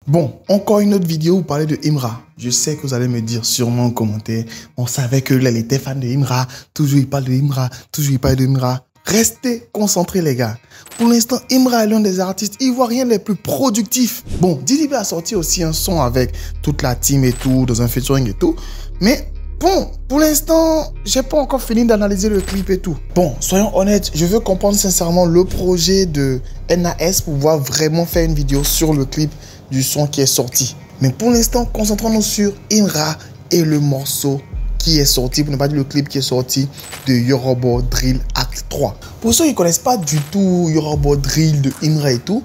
Bon, encore une autre vidéo où vous parlez de Imra. Je sais que vous allez me dire sûrement en commentaire, on savait que là, il était fan de Imra, toujours il parle de Imra, toujours il parle de Imra. Restez concentrés les gars. Pour l'instant, Imra est l'un des artistes ivoiriens les plus productifs. Bon, Didi B a sorti aussi un son avec toute la team et tout, dans un featuring et tout. Mais bon, pour l'instant, j'ai pas encore fini d'analyser le clip et tout. Bon, soyons honnêtes, je veux comprendre sincèrement le projet de NAS pour pouvoir vraiment faire une vidéo sur le clip du son qui est sorti. Mais pour l'instant, concentrons-nous sur Imra et le morceau qui est sorti, pour ne pas dire le clip qui est sorti de Yoruba Drill Act 3. Pour ceux qui ne connaissent pas du tout Yoruba Drill de Imra et tout,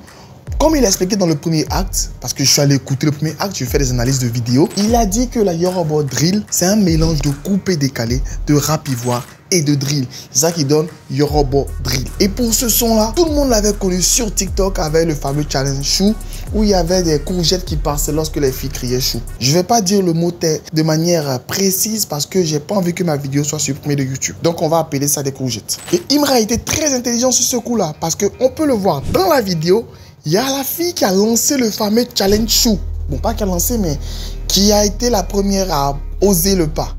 comme il a expliqué dans le premier acte, parce que je suis allé écouter le premier acte, je fais des analyses de vidéos, il a dit que la Yoruba Drill, c'est un mélange de coupé décalé, de rap ivoire et de drill. C'est ça qui donne Yoruba Drill. Et pour ce son-là, tout le monde l'avait connu sur TikTok avec le fameux challenge chou, où il y avait des courgettes qui passaient lorsque les filles criaient chou. Je ne vais pas dire le mot de manière précise parce que j'ai pas envie que ma vidéo soit supprimée de YouTube. Donc on va appeler ça des courgettes. Et Imra a été très intelligent sur ce coup-là parce qu'on peut le voir dans la vidéo. Il y a la fille qui a lancé le fameux challenge chou. Bon, pas qui a lancé, mais qui a été la première à oser le pas.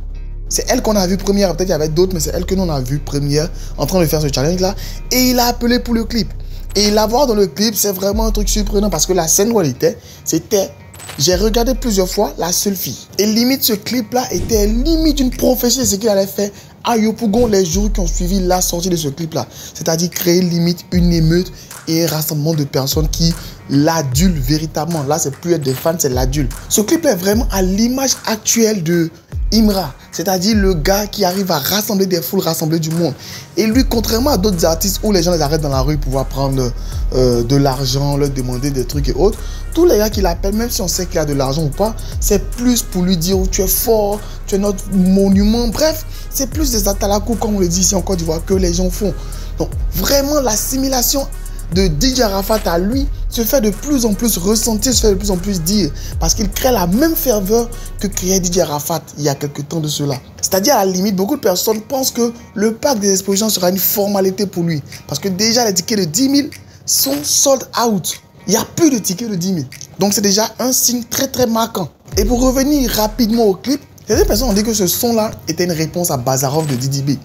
C'est elle qu'on a vu première. Peut-être qu'il y avait d'autres, mais c'est elle que nous on a vu première en train de faire ce challenge-là. Et il a appelé pour le clip. Et la voir dans le clip, c'est vraiment un truc surprenant parce que la scène où elle était, c'était... J'ai regardé plusieurs fois la seule fille. Et limite, ce clip-là était limite une prophétie de ce qu'il allait faire à Yopougon les jours qui ont suivi la sortie de ce clip-là. C'est-à-dire créer limite une émeute et un rassemblement de personnes qui l'adulent véritablement. Là, c'est plus être des fans, c'est l'adulte. Ce clip est vraiment à l'image actuelle de Imra, c'est-à-dire le gars qui arrive à rassembler des foules, rassembler du monde. Et lui, contrairement à d'autres artistes où les gens les arrêtent dans la rue pour pouvoir prendre de l'argent, leur demander des trucs et autres, tous les gars qui l'appellent, même si on sait qu'il a de l'argent ou pas, c'est plus pour lui dire oh, tu es fort, tu es notre monument. Bref, c'est plus des atalakou, comme on le dit ici en Côte d'Ivoire, que les gens font. Donc, vraiment, l'assimilation de DJ Arafat à lui se fait de plus en plus ressentir, se fait de plus en plus dire, parce qu'il crée la même ferveur que créait DJ Arafat il y a quelques temps de cela. C'est-à-dire à la limite, beaucoup de personnes pensent que le pack des expositions sera une formalité pour lui, parce que déjà les tickets de 10 000 sont sold out. Il n'y a plus de tickets de 10 000. Donc c'est déjà un signe très très marquant. Et pour revenir rapidement au clip, certaines personnes ont dit que ce son-là était une réponse à Bazarov de Didi B.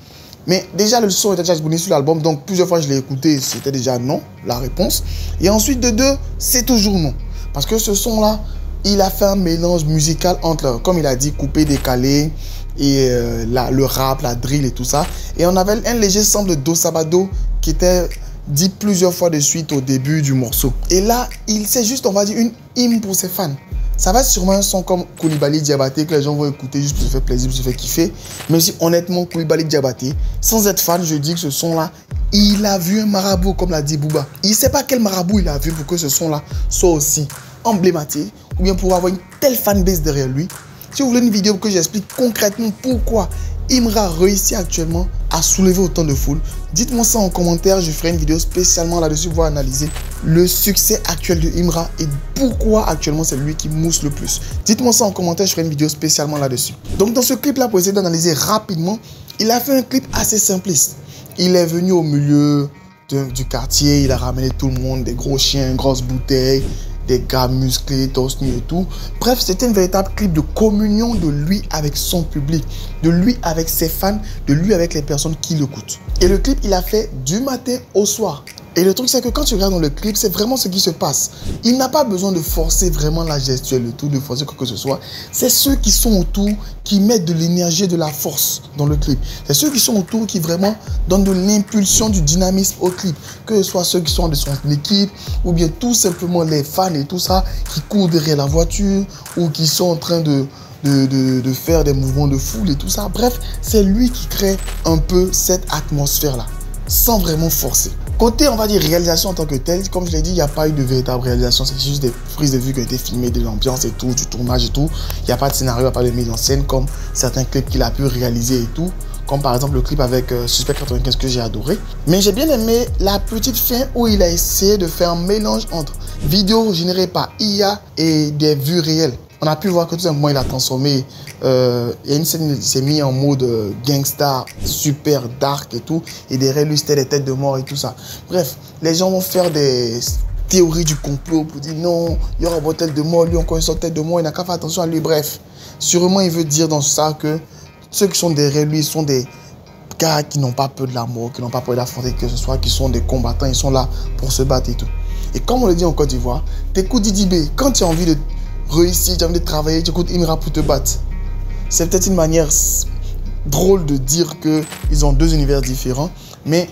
Mais déjà, le son était déjà disponible sur l'album, donc plusieurs fois je l'ai écouté, c'était déjà non, la réponse. Et ensuite, de deux, c'est toujours non. Parce que ce son-là, il a fait un mélange musical entre, comme il a dit, coupé, décalé, et le rap, la drill et tout ça. Et on avait un léger sample de Do Sabado qui était dit plusieurs fois de suite au début du morceau. Et là, c'est juste, on va dire, une hymne pour ses fans. Ça va être sûrement un son comme Koulibaly Diabaté que les gens vont écouter juste pour se faire plaisir, pour se faire kiffer. Même si honnêtement, Koulibaly Diabaté, sans être fan, je dis que ce son-là, il a vu un marabout comme l'a dit Booba. Il ne sait pas quel marabout il a vu pour que ce son-là soit aussi emblématique ou bien pour avoir une telle fanbase derrière lui. Si vous voulez une vidéo que j'explique concrètement pourquoi Imra réussit actuellement à soulever autant de foule, dites-moi ça en commentaire, je ferai une vidéo spécialement là-dessus pour analyser le succès actuel de Imra et pourquoi actuellement c'est lui qui mousse le plus. Dites-moi ça en commentaire, je ferai une vidéo spécialement là-dessus. Donc dans ce clip-là, pour essayer d'analyser rapidement, il a fait un clip assez simpliste. Il est venu au milieu du quartier, il a ramené tout le monde, des gros chiens, grosses bouteilles, des gars musclés, torse nu et tout. Bref, c'était un véritable clip de communion de lui avec son public, de lui avec ses fans, de lui avec les personnes qui l'écoutent. Et le clip, il a fait du matin au soir. Et le truc, c'est que quand tu regardes dans le clip, c'est vraiment ce qui se passe. Il n'a pas besoin de forcer vraiment la gestuelle, le tout, de forcer quoi que ce soit. C'est ceux qui sont autour qui mettent de l'énergie et de la force dans le clip. C'est ceux qui sont autour qui vraiment donnent de l'impulsion, du dynamisme au clip. Que ce soit ceux qui sont de son équipe ou bien tout simplement les fans et tout ça qui courent derrière la voiture ou qui sont en train de faire des mouvements de foule et tout ça. Bref, c'est lui qui crée un peu cette atmosphère-là, sans vraiment forcer. Côté, on va dire, réalisation en tant que telle, comme je l'ai dit, il n'y a pas eu de véritable réalisation. C'est juste des prises de vue qui ont été filmées, de l'ambiance et tout, du tournage et tout. Il n'y a pas de scénario, il n'y a pas de mise en scène comme certains clips qu'il a pu réaliser et tout. Comme par exemple le clip avec Suspect 95 que j'ai adoré. Mais j'ai bien aimé la petite fin où il a essayé de faire un mélange entre vidéos générées par IA et des vues réelles. On a pu voir que tout simplement il a transformé, il y a une scène, il s'est mis en mode gangsta, super dark et tout, et derrière lui c'était des têtes de mort et tout ça. Bref, les gens vont faire des théorie du complot pour dire non, il y aura une tête de mort, lui encore une sorte tête de mort, il n'a qu'à faire attention à lui. Bref, sûrement il veut dire dans ça que ceux qui sont derrière lui sont des gars qui n'ont pas peur de la mort, qui n'ont pas peur d'affronter que ce soit, qui sont des combattants, ils sont là pour se battre et tout. Et comme on le dit en Côte d'Ivoire, t'écoutes Didi B, quand tu as envie de réussir, tu as envie de travailler, tu écoutes Imra pour te battre. C'est peut-être une manière drôle de dire qu'ils ont deux univers différents, mais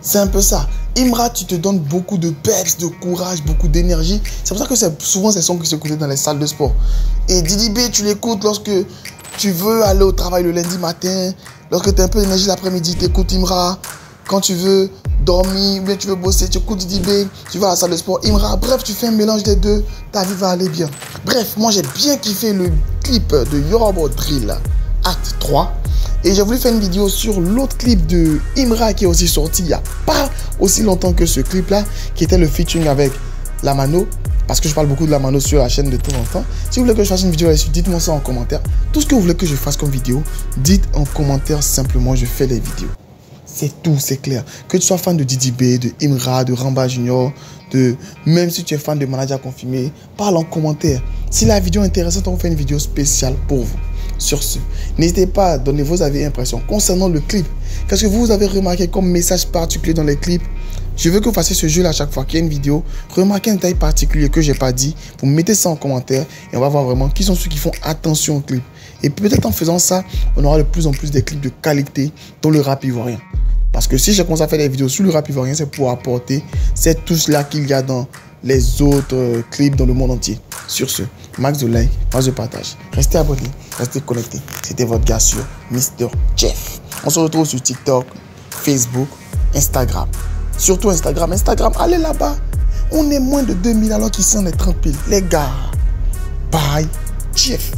c'est un peu ça. Imra, tu te donnes beaucoup de peps, de courage, beaucoup d'énergie. C'est pour ça que souvent ces sons qui s'écoutent dans les salles de sport. Et Didi B, tu l'écoutes lorsque tu veux aller au travail le lundi matin, lorsque tu as un peu d'énergie l'après-midi, tu écoutes Imra. Quand tu veux dormir, ou bien tu veux bosser, tu écoutes Didi B, tu vas à la salle de sport, Imra. Bref, tu fais un mélange des deux, ta vie va aller bien. Bref, moi j'ai bien kiffé le clip de Yoruba Drill, acte 3. Et j'ai voulu faire une vidéo sur l'autre clip de Imra qui est aussi sorti il n'y a pas aussi longtemps que ce clip-là, qui était le featuring avec Lamano. Parce que je parle beaucoup de Lamano sur la chaîne de temps en temps. Si vous voulez que je fasse une vidéo là-dessus, dites-moi ça en commentaire. Tout ce que vous voulez que je fasse comme vidéo, dites en commentaire simplement, je fais les vidéos. C'est tout, c'est clair. Que tu sois fan de Didi B, de Imra, de Ramba Junior, même si tu es fan de Manager Confirmé, parle en commentaire. Si la vidéo est intéressante, on fait une vidéo spéciale pour vous. Sur ce, n'hésitez pas à donner vos avis et impressions concernant le clip. Qu'est-ce que vous avez remarqué comme message particulier dans les clips? Je veux que vous fassiez ce jeu là à chaque fois qu'il y a une vidéo. Remarquez un détail particulier que je n'ai pas dit. Vous mettez ça en commentaire et on va voir vraiment qui sont ceux qui font attention au clip. Et peut-être en faisant ça, on aura de plus en plus des clips de qualité dans le rap ivoirien. Parce que si j'ai commencé à faire des vidéos sur le rap ivoirien, c'est pour apporter cette touche-là qu'il y a dans les autres clips dans le monde entier. Sur ce, max de like, max de partage. Restez abonnés, restez connectés. C'était votre gars sur Mr. Jeff. On se retrouve sur TikTok, Facebook, Instagram. Surtout Instagram. Instagram, allez là-bas. On est moins de 2000 alors qu'ici on est 30 000. Les gars, bye, Jeff.